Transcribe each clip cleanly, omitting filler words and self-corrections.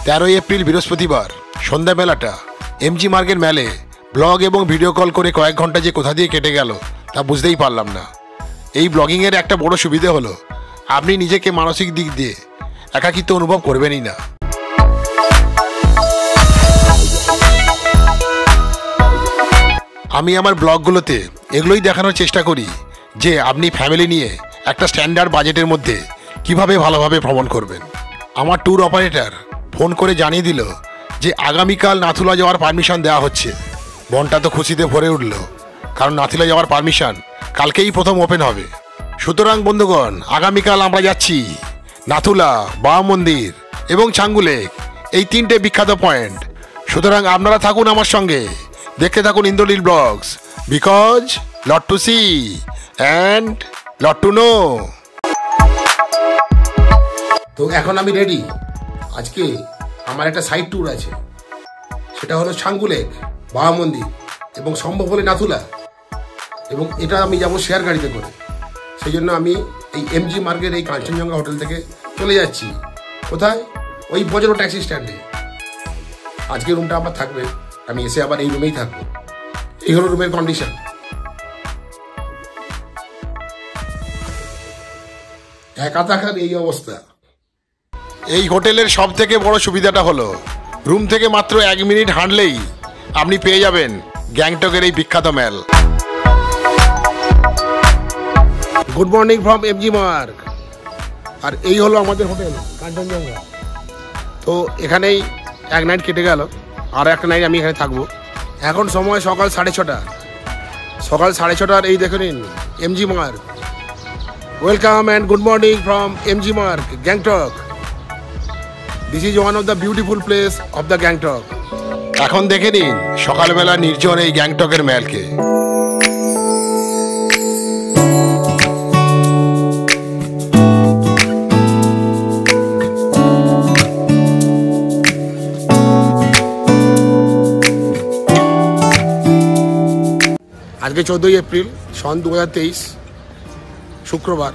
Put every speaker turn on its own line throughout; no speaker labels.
তেরোই এপ্রিল বৃহস্পতিবার সন্ধ্যাবেলাটা এমজি মার্গের মেলে ব্লগ এবং ভিডিও কল করে কয়েক ঘন্টা যে কোথা দিয়ে কেটে গেল তা বুঝতেই পারলাম না। এই ব্লগিংয়ের একটা বড় সুবিধে হলো আপনি নিজেকে মানসিক দিক দিয়ে একাকিত্ব অনুভব করবেনই না। আমি আমার ব্লগগুলোতে এগুলোই দেখানোর চেষ্টা করি যে আপনি ফ্যামিলি নিয়ে একটা স্ট্যান্ডার্ড বাজেটের মধ্যে কিভাবে ভালোভাবে ভ্রমণ করবেন। আমার ট্যুর অপারেটর ফোন করে জানিয়ে দিল যে আগামীকাল নাথুলা যাওয়ার পারমিশন দেওয়া হচ্ছে। মনটা তো খুশিতে ভরে উঠল, কারণ নাথুলা যাওয়ার পারমিশন কালকেই প্রথম ওপেন হবে। সুতরাং বন্ধুগণ, আগামীকাল আমরা যাচ্ছি নাথুলা, বাবা মন্দির এবং চাঙ্গু লেক, এই তিনটে বিখ্যাত পয়েন্ট। সুতরাং আপনারা থাকুন আমার সঙ্গে, দেখতে থাকুন Indranil blogs, because lot to see and lot to know. তো এখন আমি রেডি। আজকে আমার একটা সাইড ট্যুর আছে, সেটা হলো চাঙ্গু লেক, বাবা মন্দির এবং সম্ভব হলে নাথুলা, এবং এটা আমি যাবো শেয়ার গাড়িতে করে। সেই জন্য আমি এই এমজি মার্গের এই কাঞ্চনজঙ্ঘা হোটেল থেকে চলে যাচ্ছি কোথায়, ওই বজরো ট্যাক্সি স্ট্যান্ডে। আজকে রুমটা আমার থাকবে, আমি এসে আবার এই রুমেই থাকবো। এই হলো রুমের কন্ডিশন। একা থাকার এই অবস্থা। এই হোটেলের সব থেকে বড় সুবিধাটা হলো রুম থেকে মাত্র 1 মিনিট হাঁটলেই আপনি পেয়ে যাবেন গ্যাংটকের এই বিখ্যাত মেল। Good morning from MG Marg. আর এই হলো আমাদের হোটেল কাঞ্চনজঙ্ঘা। তো এখানেই এক নাইট কেটে গেল, আর একটা নাইট আমি এখানে থাকবো। এখন সময় সকাল 6:30। সকাল 6:30 এই দেখে নিন MG Marg. Welcome and good morning from MG Marg, Gangtok. This is one of the beautiful place of the Gangtok. এখন দেখে নিন সকালবেলা নির্জন এই গ্যাংটকের মেলকে। আজকে 14ই এপ্রিল সন 2023, শুক্রবার।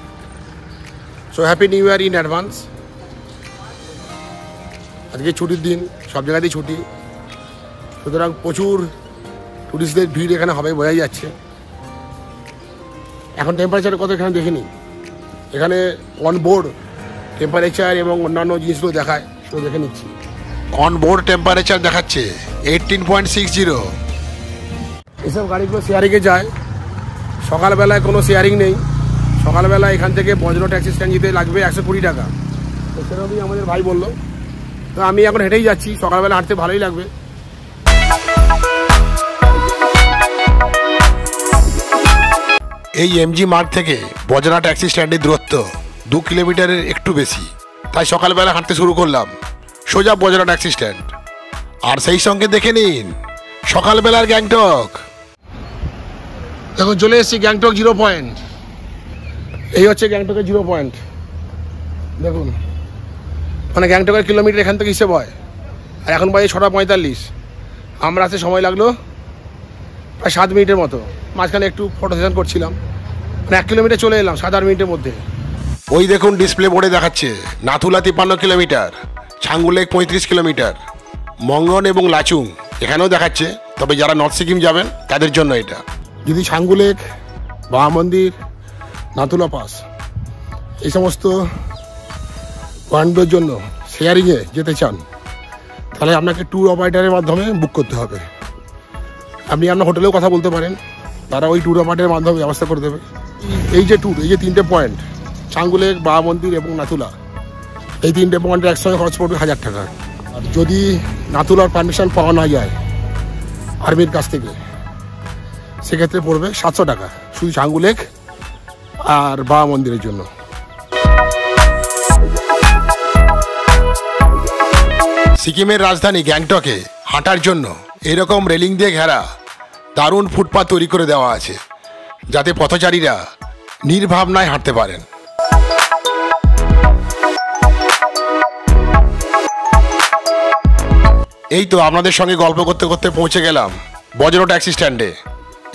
So happy new year in advance. আজকে ছুটির দিন, সব জায়গাতেই ছুটি, সুতরাং প্রচুর টুরিস্টদের ভিড় এখানে হবে, বোঝাই যাচ্ছে। এখন টেম্পারেচার কত এখানে দেখে নিন। এখানে অনবোর্ড টেম্পারেচার এবং অন্যান্য জিনিসগুলো দেখায়, সেগুলো দেখে নিচ্ছি। অনবোর্ড টেম্পারেচার দেখাচ্ছে 18.60। এসব গাড়িগুলো শেয়ারিংয়ে যায়। সকালবেলায় কোনো শেয়ারিং নেই। সকালবেলা এখান থেকে বজরো ট্যাক্সি স্ট্যান্ড যেতে লাগবে 120 টাকা। তো সেরকমই আমাদের ভাই বললো। তো আমি এখন হেঁটেই যাচ্ছি, সকালবেলা হাঁটতে ভালোই লাগবে। এই এমজি মার্গ থেকে বজরা ট্যাক্সি স্ট্যান্ডের দূরত্ব 2 কিলোমিটারের একটু বেশি। তাই সকালবেলা হাঁটতে শুরু করলাম সোজা বজরা ট্যাক্সি স্ট্যান্ড। আর সেই সঙ্গে দেখে নিন সকালবেলার গ্যাংটক। এখন চলে এসেছি গ্যাংটক 0 পয়েন্ট। এই হচ্ছে গ্যাংটকের 0 পয়েন্ট। দেখুন, মানে গ্যাংটকের কিলোমিটার এখান থেকে হিসেব হয়। আর এখন বাজে 6:45। আমরা আসতে সময় লাগলো প্রায় 7 মিনিটের মতো। মাঝখানে একটু ফটো সেশন করছিলাম, মানে 1 কিলোমিটার চলে এলাম 7-8 মিনিটের মধ্যে। ওই দেখুন ডিসপ্লে বোর্ডে দেখাচ্ছে Nathula 53 kilometre, Changu lake 35 kilometre, Mangan এবং লাচুং এখানেও দেখাচ্ছে। তবে যারা নর্থ সিকিম যাবেন তাদের জন্য এটা। যদি চাঙ্গু লেক, বাবা মন্দির, নাথুলা পাস এই সমস্ত পয়েন্টগুলোর জন্য শেয়ারিংয়ে যেতে চান, তাহলে আপনাকে ট্যুর অপারেটরের মাধ্যমে বুক করতে হবে। আপনি আপনার হোটেলেও কথা বলতে পারেন, তারা ওই ট্যুর অপারেটরের মাধ্যমে ব্যবস্থা করে দেবে। এই যে ট্যুর, এই যে 3টে পয়েন্ট, ছাঙ্গু লেক, বাবা মন্দির এবং নাথুলা, এই 3টে পয়েন্টের একসঙ্গে খরচ পড়বে 1000 টাকা। আর যদি নাথুলার পারমিশন পাওয়া না যায় আর্মির কাছ থেকে, সেক্ষেত্রে পড়বে 700 টাকা শুধু ছাঙ্গু লেক আর বাবা মন্দিরের জন্য। সিকিমের রাজধানী গ্যাংটকে হাঁটার জন্য এরকম রেলিং দিয়ে ঘেরা দারুণ ফুটপাথ তৈরি করে দেওয়া আছে, যাতে পথচারীরা নির্ভাবনায় হাঁটতে পারেন। এই তো আপনাদের সঙ্গে গল্প করতে করতে পৌঁছে গেলাম বজরা ট্যাক্সি স্ট্যান্ডে।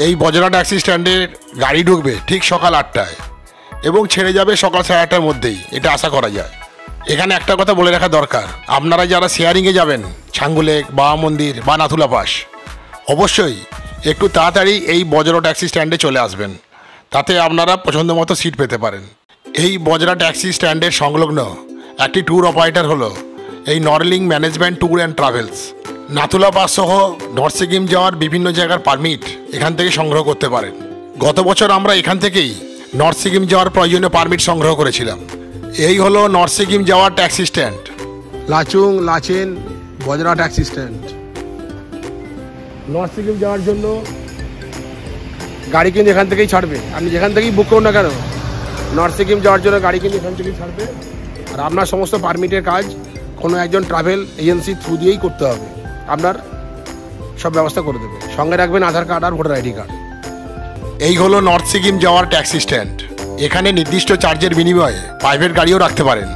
এই বজরা ট্যাক্সি স্ট্যান্ডের গাড়ি ঢুকবে ঠিক সকাল 8টায় এবং ছেড়ে যাবে সকাল 8:30টার মধ্যেই, এটা আশা করা যায়। এখানে একটা কথা বলে রাখা দরকার, আপনারা যারা শেয়ারিংয়ে যাবেন ছাঙ্গু লেক, বাবা মন্দির বা নাথুলা পাস, অবশ্যই একটু তাড়াতাড়ি এই বজরা ট্যাক্সি স্ট্যান্ডে চলে আসবেন, তাতে আপনারা পছন্দ মতো সিট পেতে পারেন। এই বজরা ট্যাক্সি স্ট্যান্ডের সংলগ্ন একটি ট্যুর অপারেটর হলো এই Norling management tour and travels. Nathula pass সহ নর্থ সিকিম যাওয়ার বিভিন্ন জায়গার পারমিট এখান থেকে সংগ্রহ করতে পারেন। গত বছর আমরা এখান থেকেই নর্থ সিকিম যাওয়ার প্রয়োজনীয় পারমিট সংগ্রহ করেছিলাম। এই হলো নর্থ সিকিম যাওয়ার taxi stand, Lachung Lachen Bajra taxi stand. North Sikkim যাওয়ার জন্য গাড়ি কিন্তু এখান থেকেই ছাড়বে, আপনি যেখান থেকেই বুক করুন না কেন, নর্থ সিকিম যাওয়ার জন্য গাড়ি কিন্তু এখান থেকেই ছাড়বে। আর আপনার সমস্ত পারমিটের কাজ কোনো একজন ট্রাভেল এজেন্সি থ্রু দিয়েই করতে হবে, আপনার সব ব্যবস্থা করে দেবে। সঙ্গে রাখবেন আধার কার্ড আর ভোটার আইডি কার্ড। এই হলো নর্থ সিকিম যাওয়ার ট্যাক্সি স্ট্যান্ড। এখানে নির্দিষ্ট চার্জের বিনিময়ে প্রাইভেট গাড়িও রাখতে পারেন।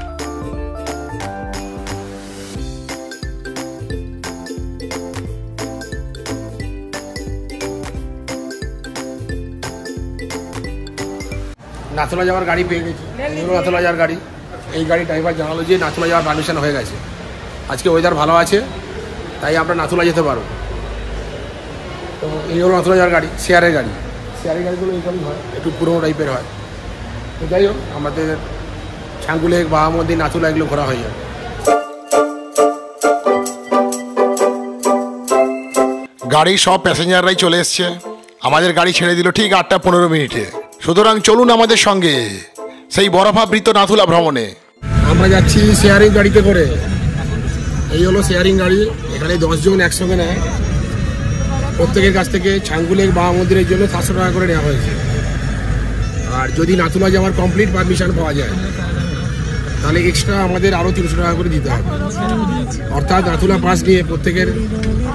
নাথুলা যাওয়ার গাড়ি পেয়ে গেছি, নাথুলা যাওয়ার গাড়ি। এই গাড়ি ড্রাইভার জানালো যে নাথুলা যাওয়ার পারমিশন হয়ে গেছে, আজকে ওয়েদার ভালো আছে তাই আমরা নাথুলা যেতে পারবো। তো এই হলো নাথুলা যাওয়ার গাড়ি, শেয়ারের গাড়ি। শেয়ারের গাড়িগুলো এইরকমই হয়, একটু পুরোনো টাইপের হয়। তো যাই হোক, আমাদের ছাঙ্গু লেক, বাবা মন্দির, নাথুলা এগুলো ঘোরা হয়ে যাবে। গাড়ির সব প্যাসেঞ্জাররাই চলে এসছে, আমাদের গাড়ি ছেড়ে দিল ঠিক 8:15। সুতরাং চলুন আমাদের সঙ্গে সেই বরফাবৃত নাথুলা ভ্রমণে। আমরা যাচ্ছি শেয়ারিং গাড়িতে করে। এই হলো শেয়ারিং গাড়ি, এখানে 10 জন একসঙ্গে নেয়। প্রত্যেকের কাছ থেকে ছাঙ্গু লেক, বাবা মন্দিরের জন্য 700 টাকা করে নেওয়া হয়েছে। আর যদি নাথুলা যাওয়ার কমপ্লিট পারমিশন পাওয়া যায় তাহলে এক্সট্রা আমাদের আরও 300 টাকা করে দিতে হবে। অর্থাৎ নাথুলা পাস নিয়ে প্রত্যেকের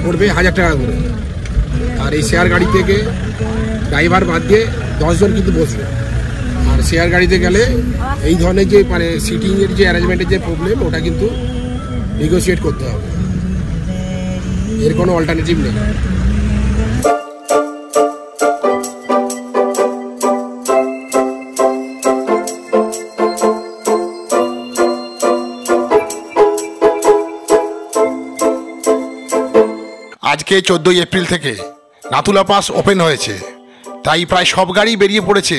পড়বে 1000 টাকা করে। আর এই শেয়ার গাড়ি থেকে ড্রাইভার বাদ দিয়ে 10 জন কিন্তু বসবে। আর শেয়ার গাড়িতে গেলে এই ধরনের যে মানে সিটিংয়ের যে অ্যারেঞ্জমেন্টের যে প্রবলেম, ওটা কিন্তু নেগোসিয়েট করতে হবে, এর কোনো অল্টারনেটিভ নেই। আজকে 14 এপ্রিল থেকে নাথুলা পাস ওপেন হয়েছে, তাই প্রায় সব গাড়ি বেরিয়ে পড়েছে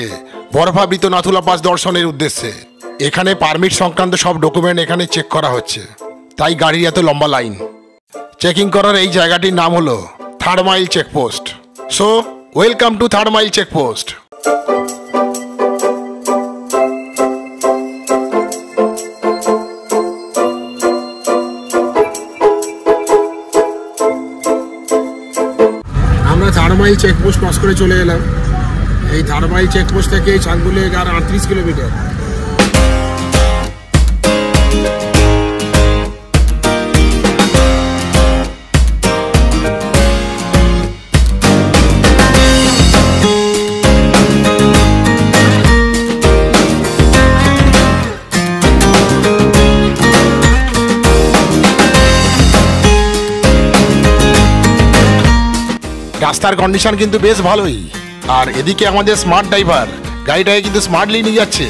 বরফাবৃত নাথুলা পাস দর্শনের উদ্দেশ্যে। এখানে পারমিট সংক্রান্ত সব ডকুমেন্ট এখানে চেক করা হচ্ছে, তাই গাড়ির এত লম্বা লাইন। চেকিং করার এই জায়গাটির নাম হলো 3rd mile checkpost. So welcome to 3rd mile checkpost. আমরা 3rd মাইল চেকপোস্ট ক্রস করে চলে এলাম। এই 3rd মাইল চেকপোস্ট থেকে ছাঙ্গু লেক আর 38 কিলোমিটার। রাস্তার কন্ডিশন কিন্তু বেশ ভালোই, আর এদিকে আমাদের স্মার্ট ড্রাইভার গাড়িটাকে কিন্তু স্মার্টলি নিয়ে যাচ্ছে।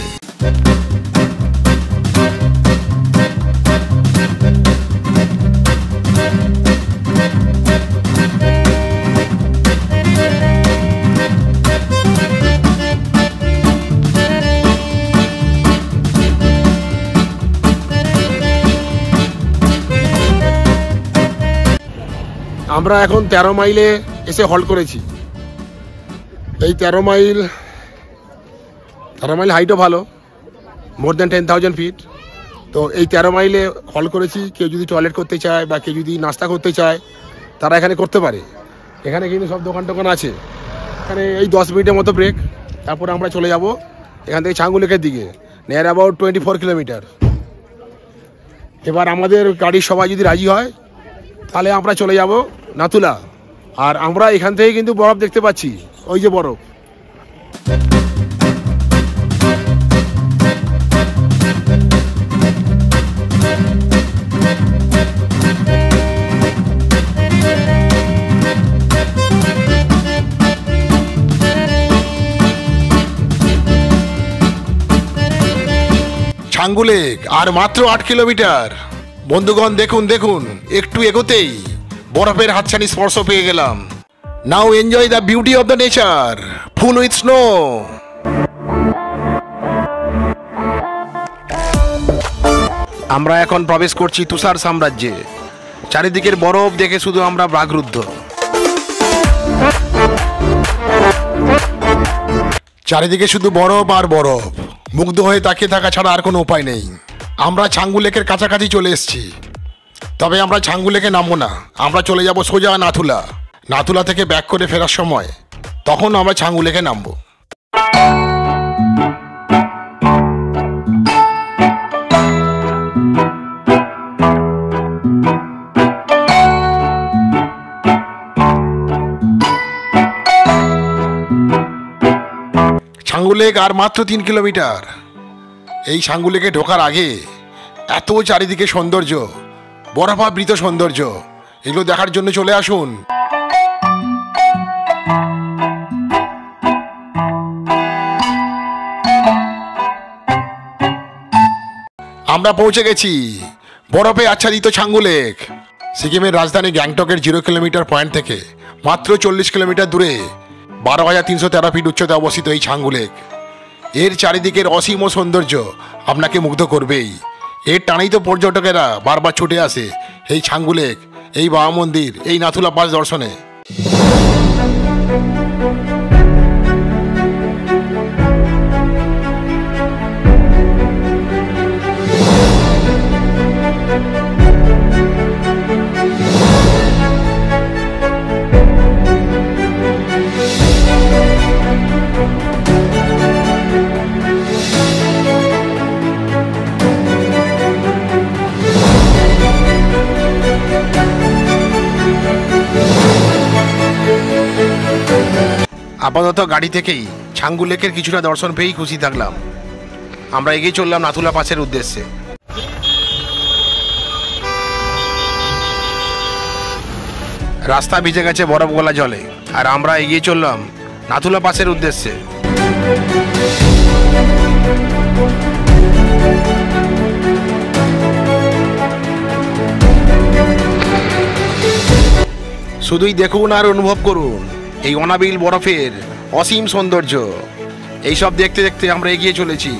আমরা এখন 13 মাইলে এসে হল্ট করেছি। এই 13 মাইল হাইটও ভালো, মোর দ্যান 10,000 ফিট। তো এই 13 মাইলে হল করেছি। কেউ যদি টয়লেট করতে চায় বা কেউ যদি নাস্তা করতে চায় তারা এখানে করতে পারে। এখানে কিন্তু সব দোকান টোকান আছে। এখানে এই 10 মিনিটের মতো ব্রেক, তারপরে আমরা চলে যাব এখান থেকে ছাঙ্গু লেকের দিকে, নিয়ার অ্যাবাউট 24 কিলোমিটার। এবার আমাদের গাড়ির সবাই যদি রাজি হয় তাহলে আমরা চলে যাব নাথুলা। আর আমরা এখান থেকে কিন্তু বরফ দেখতে পাচ্ছি, ওই যে বরফ। ছাঙ্গু লেক আর মাত্র 8 কিলোমিটার। বন্ধুগণ দেখুন দেখুন, একটু এগোতেই বরফের হাতছানি স্পর্শ পেয়ে গেলাম। Now enjoy the beauty of the nature full with snow. আমরা এখন প্রবেশ করছি তুষার সাম্রাজ্যে। চারিদিকের বরফ দেখে শুধু আমরা বাকরুদ্ধ। চারিদিকে শুধু বরফ আর বরফ, মুগ্ধ হয়ে তাকিয়ে থাকা ছাড়া আর কোনো উপায় নেই। আমরা ছাঙ্গু লেকের কাছাকাছি চলে এসেছি, তবে আমরা ছাঙ্গু লেকে নামবো না। আমরা চলে যাব সোজা নাথুলা। নাথুলা থেকে ব্যাক করে ফেরার সময় তখন আমরা ছাঙ্গু লেকে নামবো। ছাঙ্গু লেক আর মাত্র 3 কিলোমিটার। এই ছাঙ্গু লেকে ঢোকার আগে এত চারিদিকে সৌন্দর্য, বরফাবৃত সৌন্দর্য, এগুলো দেখার জন্য চলে আসুন। আমরা পৌঁছে গেছি বরফে আচ্ছাদিত ছাঙ্গু লেক। সিকিমের রাজধানী গ্যাংটকের 0 কিলোমিটার পয়েন্ট থেকে মাত্র 40 কিলোমিটার দূরে 12,313 ফিট উচ্চতায় অবস্থিত এই ছাঙ্গু লেক। এর চারিদিকের অসীম সৌন্দর্য আপনাকে মুগ্ধ করবেই। এর টানেই তো পর্যটকেরা বারবার ছুটে আসে এই ছাঙ্গু লেক, এই বাবা মন্দির, এই নাথুলা পাস দর্শনে। আপাতত গাড়ি থেকেই ছাঙ্গু লেকের কিছুটা দর্শন পেয়েই খুশি থাকলাম। আমরা এগিয়ে চললাম নাথুলা পাসের উদ্দেশ্যে। রাস্তা ভিজে গেছে বরফ গলা জলে, আর আমরা এগিয়ে চললাম নাথুলা পাসের উদ্দেশ্যে। শুধুই দেখুন আর অনুভব করুন এই অনাবিল বরফের অসীম সৌন্দর্য। এইসব দেখতে দেখতে আমরা এগিয়ে চলেছি।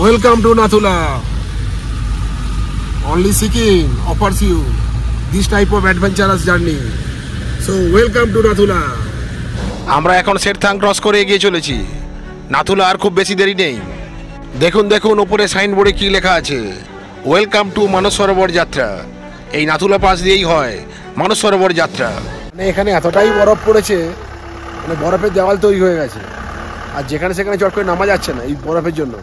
Welcome to Nathula. Only Sikkim offers you this type of adventurous journey. So welcome to Nathula. আমরা এখন সেরথাং ক্রস করে এগিয়ে চলেছি। নাথুলা আর খুব বেশি দেরি নেই। দেখুন দেখুন উপরে সাইনবোর্ডে কি লেখা আছে, ওয়েলকাম টু মানস সরোবর যাত্রা। এই নাথুলা পাস দিয়েই হয় মানস সরোবর যাত্রা। মানে এখানে এতটাই বরফ পড়েছে, মানে বরফের দেওয়াল তৈরি হয়ে গেছে, আর যেখানে সেখানে চট করে নামা যাচ্ছে না এই বরফের জন্য।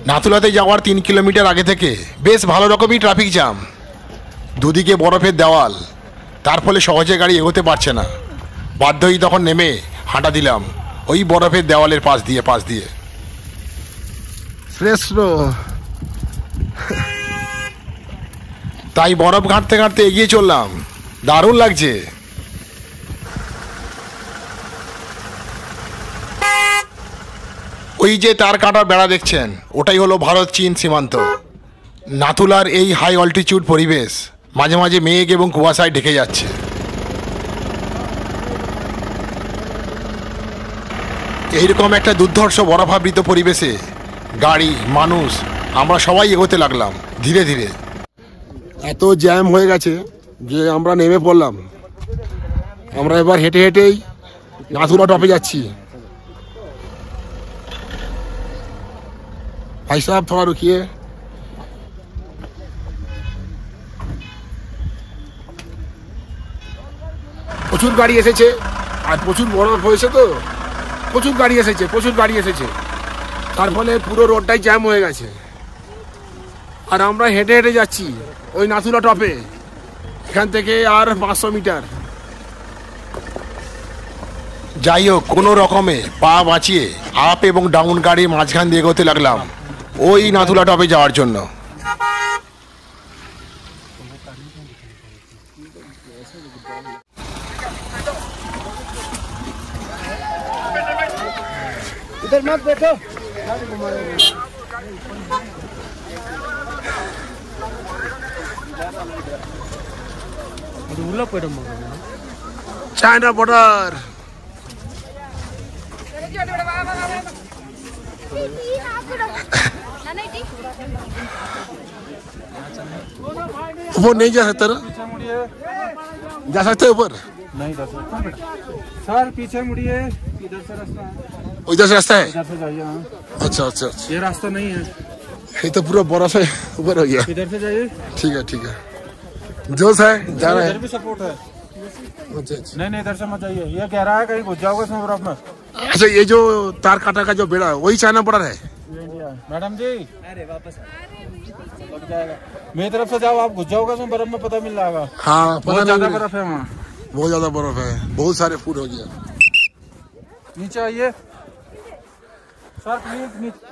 নাথুলাতে যাওয়ার 3 কিলোমিটার আগে থেকে বেশ ভালো রকমই ট্রাফিক জ্যাম। দুদিকে বরফের দেওয়াল, তার ফলে সহজে গাড়ি এগোতে পারছে না। বাধ্য হয়ে তখন নেমে হাঁটা দিলাম ওই বরফের দেওয়ালের পাশ দিয়ে। শ্রেষ্ঠ তাই বরফ ঘাঁটতে ঘাঁটতে এগিয়ে চললাম। দারুণ লাগছে। ওই যে তার কাটার বেড়া দেখছেন, ওটাই হলো ভারত চীন সীমান্ত। নাথুলার এই হাই অল্টিটিউড পরিবেশ মাঝে মাঝে মেঘ এবং কুয়াশায় ঢেকে যাচ্ছে। এইরকম একটা দুর্ধর্ষ বরফাবৃত পরিবেশে গাড়ি, মানুষ, আমরা সবাই এগোতে লাগলাম ধীরে ধীরে। এত জ্যাম হয়ে গেছে যে আমরা নেমে পড়লাম। আমরা এবার হেঁটে হেঁটেই নাথুলা টপে যাচ্ছি। ভাই সাহেব থোড়া রুকিয়ে। প্রচুর গাড়ি এসেছে আর প্রচুর বরফ হয়েছে, তো প্রচুর গাড়ি এসেছে তার ফলে পুরো রোডটাই জ্যাম হয়ে গেছে। আর আমরা হেঁটে হেঁটে যাচ্ছি ওই নাথুলা টপে, এখান থেকে আর 500 মিটার। যাই হোক, কোনো রকমে পা বাঁচিয়ে আপ এবং ডাউন গাড়ির মাঝখান দিয়ে এগোতে লাগলাম ওই নাথুলা টপে যাওয়ার জন্য।
इधर मत बैठो।
China border. ऊपर नहीं जा सकता ना? जा सकते ऊपर?
नहीं जा सकता सर, पीछे मुड़िए, इधर से रास्ता है।
इधर से रास्ता है?
इधर से जाइए। हाँ
अच्छा अच्छा,
ये रास्ता नहीं है,
ये तो पूरा बर्फ है, ऊपर हो गया।
इधर से जाइए।
ठीक है, जोश है, जाना है।
इधर भी सपोर्ट है।
अच्छा।
नहीं इधर से मत जाइए, ये कह रहा है कहीं घुस जाओगे इसमें बर्फ में।
अच्छा, ये जो तार काटा का जो बेड़ा है वही चाइना बॉर्डर है?
मैडम जी, अरे वापस लग जाएगा। मेरी तरफ से जाओ, आप घुस जाओगे इसमें बर्फ में, पता मिल जाएगा।
हाँ,
बहुत ज्यादा बर्फ है वहाँ,
बहुत ज्यादा बर्फ है, बहुत सारे फूट हो गया।
नीचे आइए सर प्लीज, नीचे।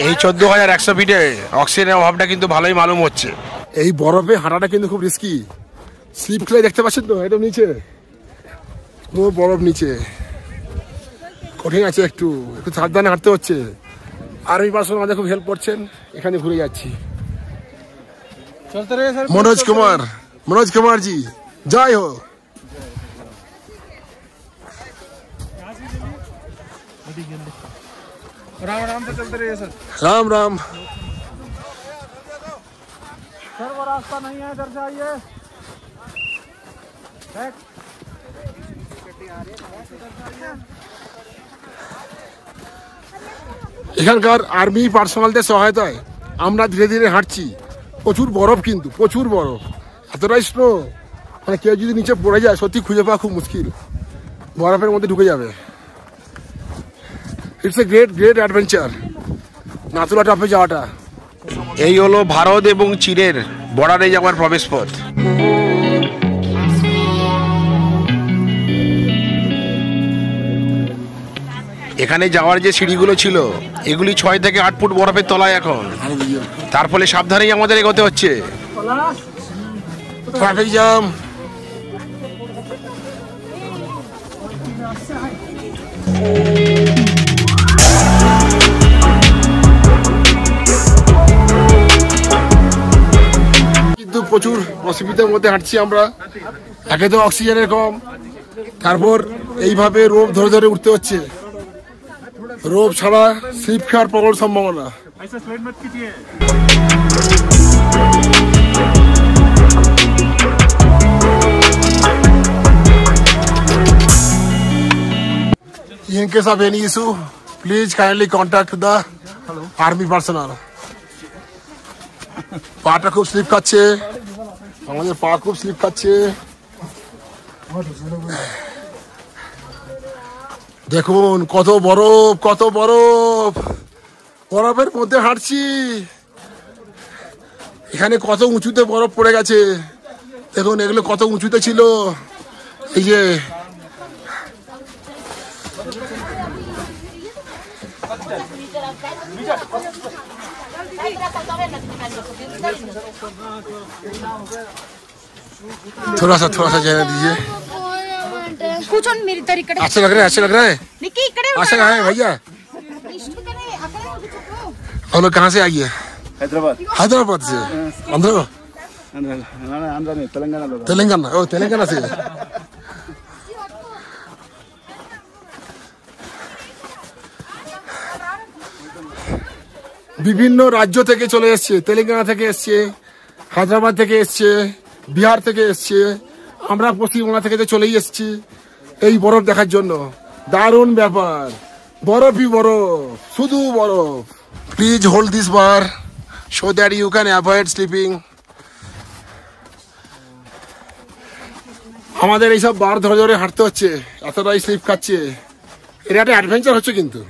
এই 14,100 ফিটে অক্সিজেনের অভাবটা কিন্তু ভালোই মালুম হচ্ছে। এই বরফে হাঁটাটা কিন্তু খুব রিস্কি। স্লিপ খেলে দেখতে পাচ্ছেন তো, একদম নিচে পুরো বরফ, নিচে কঠিন আছে, একটু সাবধানে হাঁটতে হচ্ছে। আর্মি পার্সন আমাদের খুব হেল্প করছেন, এখানে ঘুরে যাচ্ছি।
চলতে রয়ে স্যার।
मनोज कुमार जी, जय हो।
राम से चलते रहिए सर।
राम।
सर वो रास्ता नहीं है, इधर से आइए।
এখানকার আর্মি পার্সোনালদের সহায়তায় আমরা ধীরে ধীরে হাঁটছি। প্রচুর বরফ, কিন্তু প্রচুর বরফ, এতটাই স্নো মানে কেউ যদি নিচে পড়ে যায় সত্যি খুঁজে পাওয়া খুব মুশকিল, বরফের মধ্যে ঢুকে যাবে। It's a great adventure Nathula টপে যাওয়াটা। এই হলো ভারত এবং চীনের বর্ডারে যাওয়ার প্রবেশ পথ। এখানে যাওয়ার যে সিঁড়িগুলো ছিল এগুলি 6 থেকে 8 ফুট বরফের তলায় এখন, তার ফলে সাবধানেই আমাদের এগোতে হচ্ছে। Traffic jam. কিন্তু প্রচুর অসুবিধার মধ্যে হাঁটছি আমরা। একে তো অক্সিজেনের কম, তারপর এইভাবে রোপ ধরে ধরে উঠতে হচ্ছে। রোপ ছাড়া স্লিপ খাওয়ার প্রবল সম্ভাবনা। In case of any issue, please kindly contact the army personnel. পাটা খুব স্লিপ খাচ্ছে, আমাদের পা খুব স্লিপ খাচ্ছে। দেখুন কত বরফ, বরফের মধ্যে হাঁটছি। এখানে কত উঁচুতে বরফ পড়ে গেছে, দেখুন এগুলো কত উঁচুতে ছিল। এই যে थोड़ा सा जाने दीजिए।
కూర్చోండి మీరు ఇద్దరు ఇక్కడ.
अच्छा लग रहा है, अच्छा लग रहा है,
निकी इकड़े
अच्छा लग रहा है भैया। हम लोग कहाँ से आई है?
हैदराबाद।
हैदराबाद से। आंध्र
आंध्र नहीं, तेलंगाना लोग।
तेलंगाना, ओ तेलंगाना से। বিভিন্ন রাজ্য থেকে চলে এসছে, তেলেঙ্গানা থেকে এসছে, হায়দ্রাবাদ থেকে এসছে, বিহার থেকে এসছে, আমরা পশ্চিমবঙ্গ থেকে তো চলেই এসছি এই বরফ দেখার জন্য। দারুণ ব্যাপার, বরফই বরফ, শুধু বরফ। Please hold this bar so that you can avoid slipping. আমাদের এইসব বার ধরে ধরে হাঁটতে হচ্ছে, এতটাই স্লিপ খাচ্ছে। এটা একটা অ্যাডভেঞ্চার হচ্ছে কিন্তু।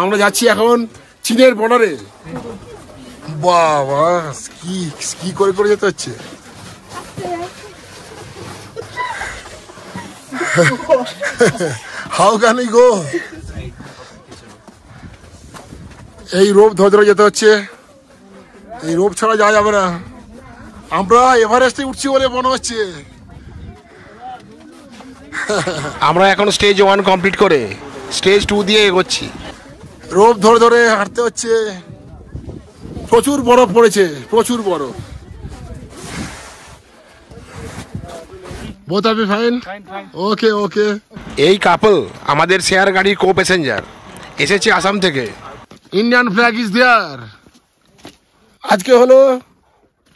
আমরা যাচ্ছি এখন চীনের বর্ডারে। বাবা স্কি করে করে যেতে হচ্ছে। How can we go? এই রোপ ধরে ধরে যেতে হচ্ছে, এই রোপ ছাড়া যাওয়া যাবে না। আমরা এভারেস্টে উঠছি বলে মনে হচ্ছে। আমরা এখন স্টেজ 1 কমপ্লিট করে স্টেজ 2 দিয়ে এগোচ্ছি। রোপ ধরে ধরে হাঁটতে হচ্ছে, প্রচুর বরফ পড়েছে, প্রচুর বরফ। Both of you fine? ওকে ওকে। এই কাপল আমাদের শেয়ার গাড়ির কো প্যাসেঞ্জার, এসেছে আসাম থেকে। Indian flag is there. আজকে হলো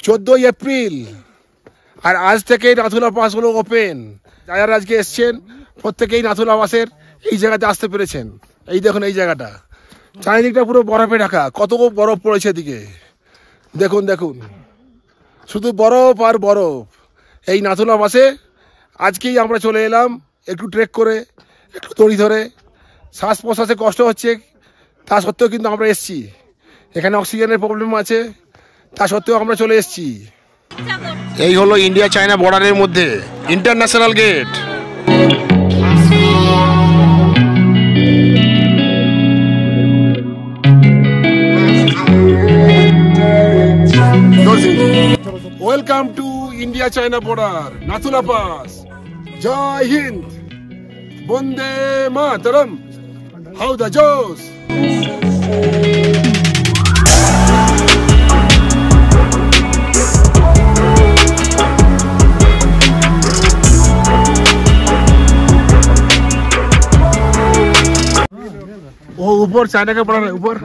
14 এপ্রিল, আর আজ থেকে নাথুলা পাস হলো ওপেন। যারা আজকে এসছেন প্রত্যেকেই নাথুলা পাসের এই জায়গাতে আসতে পেরেছেন। এই দেখুন এই জায়গাটা, চারিদিকটা পুরো বরফে ঢাকা, কত বরফ পড়েছে এদিকে। দেখুন দেখুন, শুধু বরফ আর বরফ। এই নাথুলা পাসে আজকেই আমরা চলে এলাম একটু ট্রেক করে, একটু দড়ি ধরে। শ্বাস প্রশ্বাসে কষ্ট হচ্ছে, তা সত্ত্বেও কিন্তু আমরা এসছি। এখানে অক্সিজেনের প্রবলেম আছে, তা সত্ত্বেও আমরা চলে এসছি। এই হলো ইন্ডিয়া চায়না বর্ডারের মধ্যে international gate. Welcome to India China border, Nathula pass. জয় হিন্দ, বন্দে মাতরম, হাউ দ্য জোস। वो ऊपर चाइना का पड़ा है, ऊपर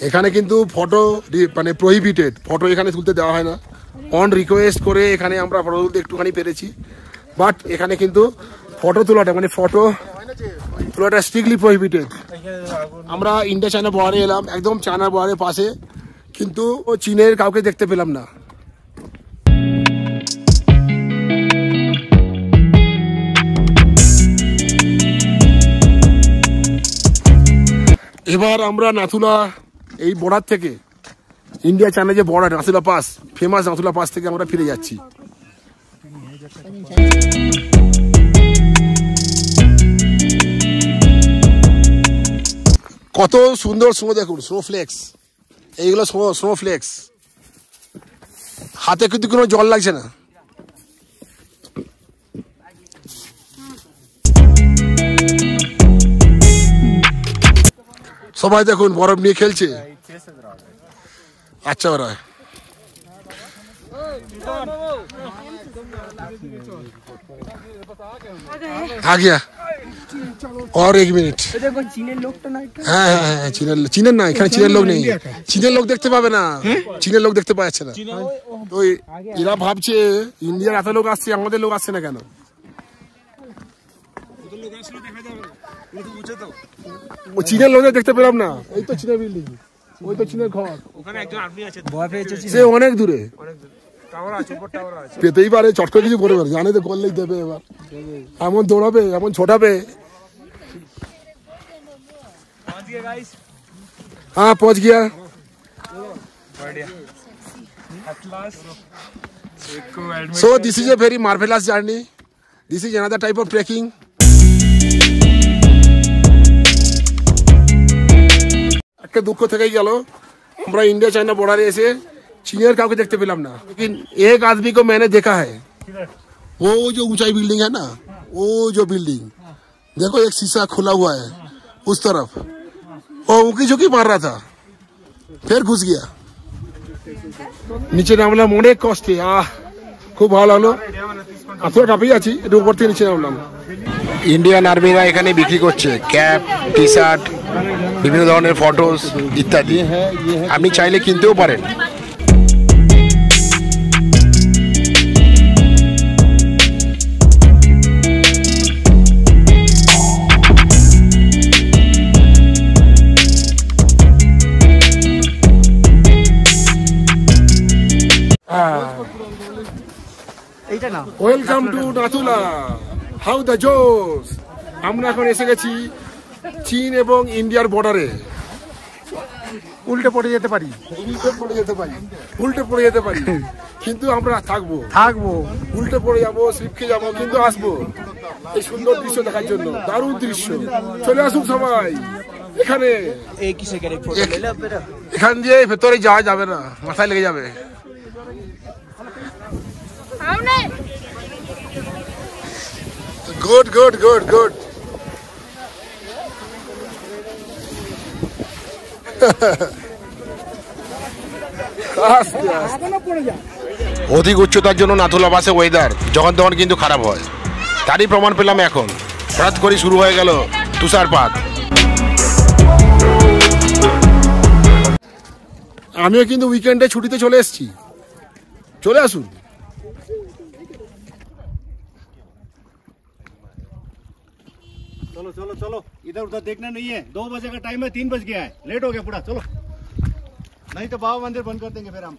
এখানে কিন্তু ফটো মানে প্রহিবিটেড, ফটো এখানে তুলতে দেওয়া হয় না। অন রিকোয়েস্ট করে এখানে আমরা ফটো তুলতে একটুখানি পেরেছি, বাট এখানে কিন্তু ফটো তোলাটা মানে ফটো তোলাটা স্ট্রিক্টলি প্রহিবিটেড। আমরা ইন্ডিয়া চায়না বর্ডারে এলাম, একদম চায়না বর্ডারের পাশে, কিন্তু চীনের কাউকে দেখতে পেলাম না। এবার আমরা নাথুলা এই বর্ডার থেকে, ইন্ডিয়া চায়না যে border Nathula pass, famous Nathula pass থেকে আমরা ফিরে যাচ্ছি। কত সুন্দর স্নো দেখুন, স্নোফ্লেক্স, এইগুলো স্নোফ্লেক্স। হাতে কিন্তু কোনো জল লাগছে না। সবাই দেখুন বরফ নিয়ে খেলছে। अच्छा हो रहा है। आ गया और 1 मिनट। হ্যাঁ হ্যাঁ হ্যাঁ, চীনের না, এখানে চীনের লোক নেই। চীনের লোক দেখতে পাবে না, চীনের লোক দেখতে পাচ্ছে না। তো এরা ভাবছে ইন্ডিয়ার এত লোক আসছে, আমাদের লোক আসছে না কেন? চীনের লোকদের দেখতে পেলাম না। এই তো চীনের বিল্ডিং, ওই তো চীনের ঘর, ওখানে একজন আর্মি আছে, সে অনেক দূরে। পেতেই পারে, চট করে কিছু করে পারে, জানে তো করলেই দেবে। এবার এমন দৌড়াবে, এমন ছোটাবে। हाँ पहुंच गया। So this is a very marvelous journey. This is another type of trekking. একটা দুঃখ থেকেই গেল, আমরা इंडिया चाइना बॉर्डर এসে चीनियर काउ के देखते पेलाम ना, लेकिन एक आदमी को मैंने देखा है। वो जो ऊंचाई बिल्डिंग है ना, वो जो बिल्डिंग देखो, एक शीशा खुला हुआ है उस तरफ, वो उकी झुकी मार रहा था, फिर घुस गया नीचे। नामलाम অনেক কষ্টে, খুব ভালো লাগলো। আসলে কাঁপিয়ে আছি, একটু উপর থেকে নিচে নামলাম। ইন্ডিয়ান আর্মিরা এখানে বিক্রি করছে ক্যাপ, টি শার্ট, বিভিন্ন ধরনের ফটোস ইত্যাদি, আপনি চাইলে কিনতেও পারেন। Welcome to Nathula, how the জোস। আমরা এখন এসে গেছি চীন এবং ইন্ডিয়ার বর্ডারে। উল্টে পড়ে যেতে পারি, উল্টে পড়ে যেতে পারি, কিন্তু আমরা থাকবো, উল্টে পড়ে যাবো, স্লিপ খেয়ে যাবো, কিন্তু আসবো এই সুন্দর দৃশ্য দেখার জন্য। দারুণ দৃশ্য, চলে আসুন সবাই এখানে। এখান দিয়ে ভেতরে যাওয়া যাবে না, মাথায় লেগে যাবে। Good. অধিক উচ্চতার জন্য নাথুলা পাশে ওয়েদার যখন তখন কিন্তু খারাপ হয়, তারই প্রমাণ পেলাম এখন। হঠাৎ করে শুরু হয়ে গেল তুষারপাত। আমিও কিন্তু উইকেন্ডে ছুটিতে চলে এসেছি, চলে আসুন।
चलो इधर उधर देखना नहीं है। 2 बजे का टाइम है, 3 बज गया है, लेट हो गया पूरा। चलो, नहीं तो बाबा मंदिर बंद कर देंगे फिर हम।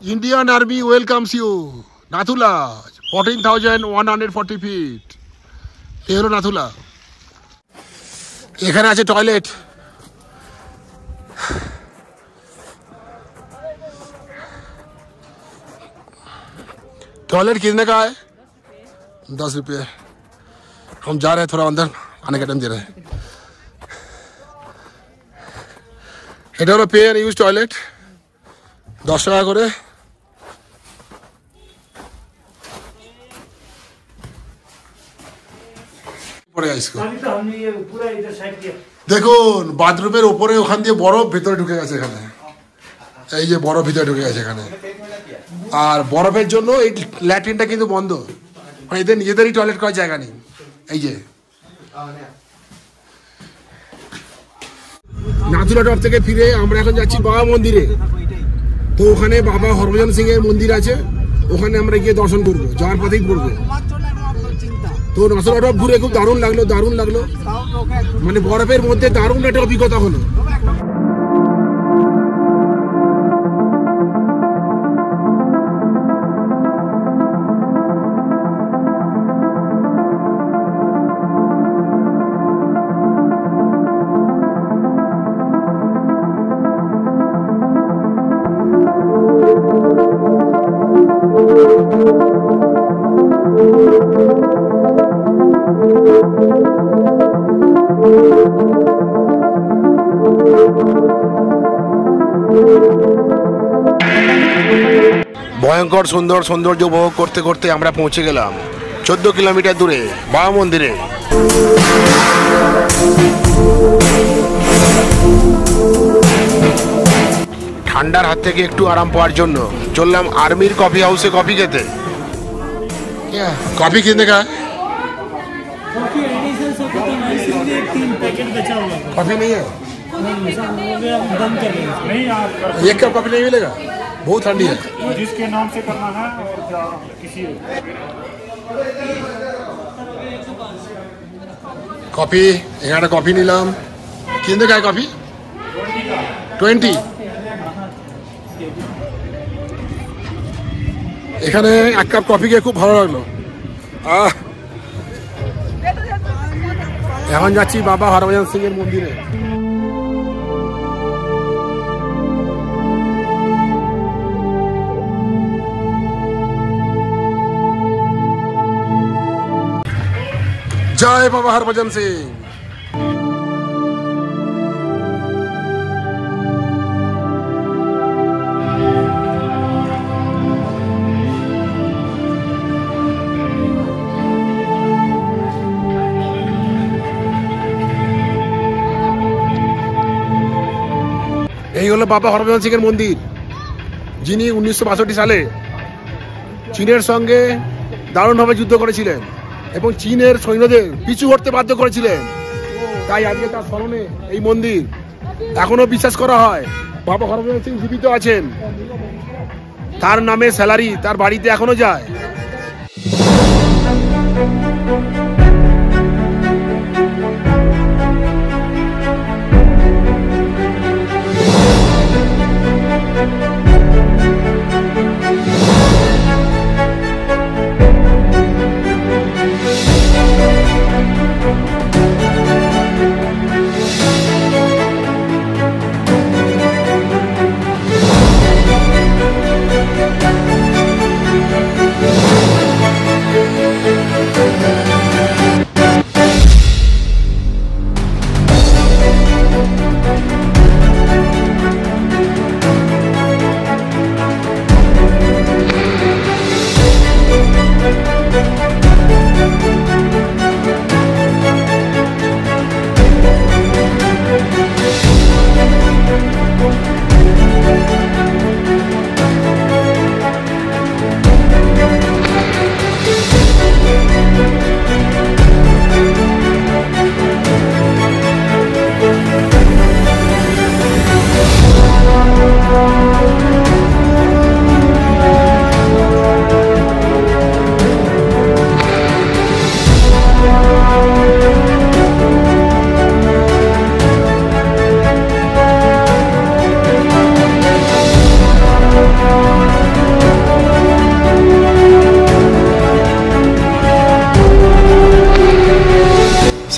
Indian army welcomes you Nathula, 14,140 feet. এই হলো নাথুলা। এখানে আছে টয়লেট। टॉयलेट कितने का है? 10 रुपये। हम जा रहे हैं, थोड़ा अंदर आने का टाइम दे रहे हैं। এটা হলো পে এন্ড ইউজ টয়লেট, 10 টাকা করে। দেখুন বাথরুমের উপরে ওখান দিয়ে বরফ ভেতরে ঢুকে গেছে, এখানে এই যে বরফ ভিতরে ঢুকে গেছে এখানে। আর বরফের জন্য এই ল্যাট্রিনটা কিন্তু বন্ধ, মানে এদের নিজেদেরই টয়লেট করার জায়গা নেই। এই যে নাথুলা টপ থেকে ফিরে আমরা এখন যাচ্ছি বাবা মন্দিরে। তো ওখানে বাবা হরভজন সিং এর মন্দির আছে, ওখানে আমরা গিয়ে দর্শন করবো, যাওয়ার পথেই করবো। তো নাথুলা টপ ঘুরে খুব দারুণ লাগলো, মানে বরফের মধ্যে দারুণ একটা অভিজ্ঞতা হলো। ভয়ঙ্কর সুন্দর সৌন্দর্য উপভোগ করতে করতে আমরা পৌঁছে গেলাম 14 কিলোমিটার দূরে বাবা মন্দিরে। ঠান্ডার হাত থেকে একটু আরাম পাওয়ার জন্য চললাম आर्मी कॉफी हाउसे कॉफी खेते। कॉफी कितने का? कॉफी नहीं है, एक कप कॉफी नहीं मिलेगा, बहुत ठंडी है।
जिसके नाम से करना है और किसी
कॉफी यहाँ कॉफी নিলাম। कितने का है कॉफी? 20। এখানে এক কাপ কফি খেয়ে খুব ভালো লাগলো। এখন যাচ্ছি বাবা হরভজন সিং এর মন্দিরে। জয় বাবা হরভজন সিং। এই হলো বাবা হরভজন সিং এর মন্দির, যিনি 1962 সালে চীনের সঙ্গে দারুণভাবে যুদ্ধ করেছিলেন এবং চীনের সৈন্যদের পিছু হটতে বাধ্য করেছিলেন। তাই আজকে তার স্মরণে এই মন্দির। এখনো বিশ্বাস করা হয় বাবা হরভজন সিং জীবিত আছেন। তার নামে স্যালারি তার বাড়িতে এখনো যায়।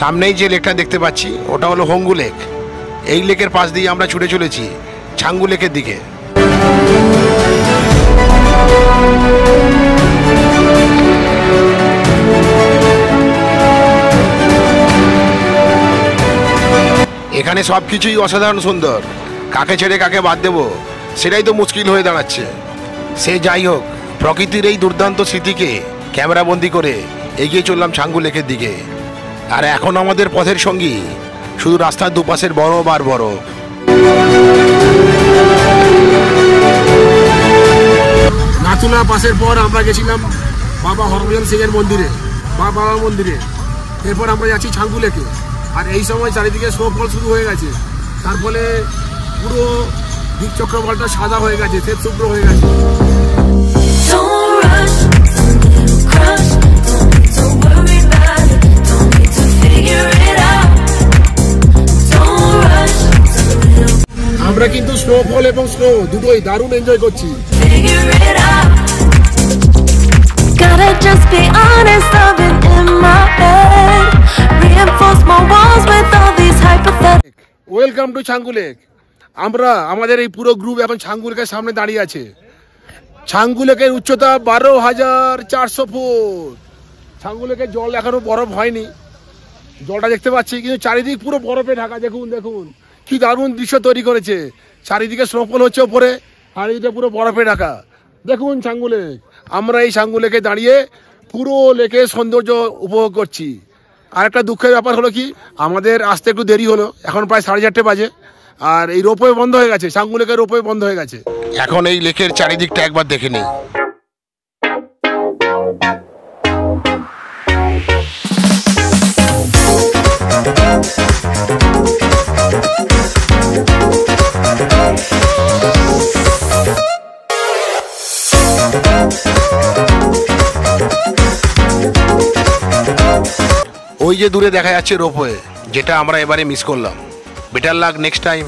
সামনেই যে লেকটা দেখতে পাচ্ছি ওটা হলো হংগু লেক। এই লেকের পাশ দিয়ে আমরা ছুটে চলেছি ছাঙ্গু লেকের দিকে। এখানে সব কিছুই অসাধারণ সুন্দর। কাকে ছেড়ে কাকে বাদ দেব সেটাই তো মুশকিল হয়ে দাঁড়াচ্ছে। সে যাই হোক, প্রকৃতির এই দুর্দান্ত স্মৃতিকে ক্যামেরাবন্দি করে এগিয়ে চললাম ছাঙ্গু লেকের দিকে। আর এখন আমাদের পথের সঙ্গী শুধু রাস্তার দুপাশের বরফ আর বরফ। নাথুলা পাসের পর আমরা গেছিলাম বাবা হরভজন সিং এর মন্দিরে, বাবা মন্দিরে। এরপর আমরা যাচ্ছি ছাঙ্গু লেকে। আর এই সময় চারিদিকে স্নোফল শুরু হয়ে গেছে, তার ফলে পুরো দিক চক্রবালটা সাদা হয়ে গেছে, শ্বেত শুভ্র হয়ে গেছে। আমরা কিন্তু স্নোফল এবং স্নো দুটোই দারুণ এনজয় করছি। Welcome to Changu lake. আমরা আমাদের এই পুরো গ্রুপ এখন ছাঙ্গু লেকের সামনে দাঁড়িয়ে আছে। ছাঙ্গু লেকের উচ্চতা 12,400 ফুট। ছাঙ্গু লেকের জল এখনো বরফ হয়নি, জলটা দেখতে পাচ্ছি, কিন্তু চারিদিক পুরো বরফে ঢাকা। দেখুন দেখুন কি দারুণ দৃশ্য তৈরি করেছে। চারিদিকে স্নোফল হচ্ছে ওপরে, আর এদিকে পুরো বরফে ঢাকা। দেখুন ছাঙ্গু লেক। আমরা এই ছাঙ্গু লেকে দাঁড়িয়ে পুরো লেকের সৌন্দর্য উপভোগ করছি। আর একটা দুঃখের ব্যাপার হলো কি, আমাদের আসতে একটু দেরি হলো, এখন প্রায় 4:30 বাজে। আর এই রোপওয়ে বন্ধ হয়ে গেছে, ছাঙ্গু লেকের রোপওয়ে বন্ধ হয়ে গেছে। এখন এই লেকের চারিদিকটা একবার দেখে নিই। ওই যে দূরে দেখা যাচ্ছে রোপওয়ে, যেটা আমরা এবারে মিস করলাম। Better luck next time.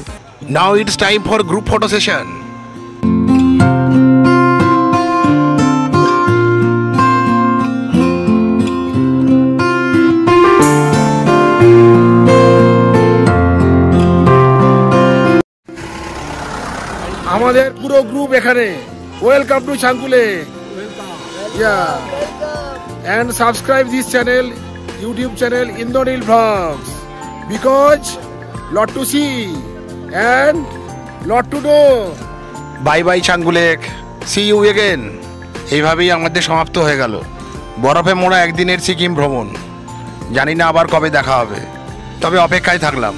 Now it's time for group photo session. আমাদের পুরো গ্রুপ এখানে। Welcome to Changu lake. Yeah. And subscribe this channel YouTube channel Indonil Vlogs, because lot to see and lot to do. Bye bye Changu lake, see you again. এইভাবেই আমাদের সমাপ্ত হয়ে গেল বরফে মোড়া একদিনের সিকিম ভ্রমণ। জানি না আবার কবে দেখা হবে, তবে অপেক্ষায় থাকলাম।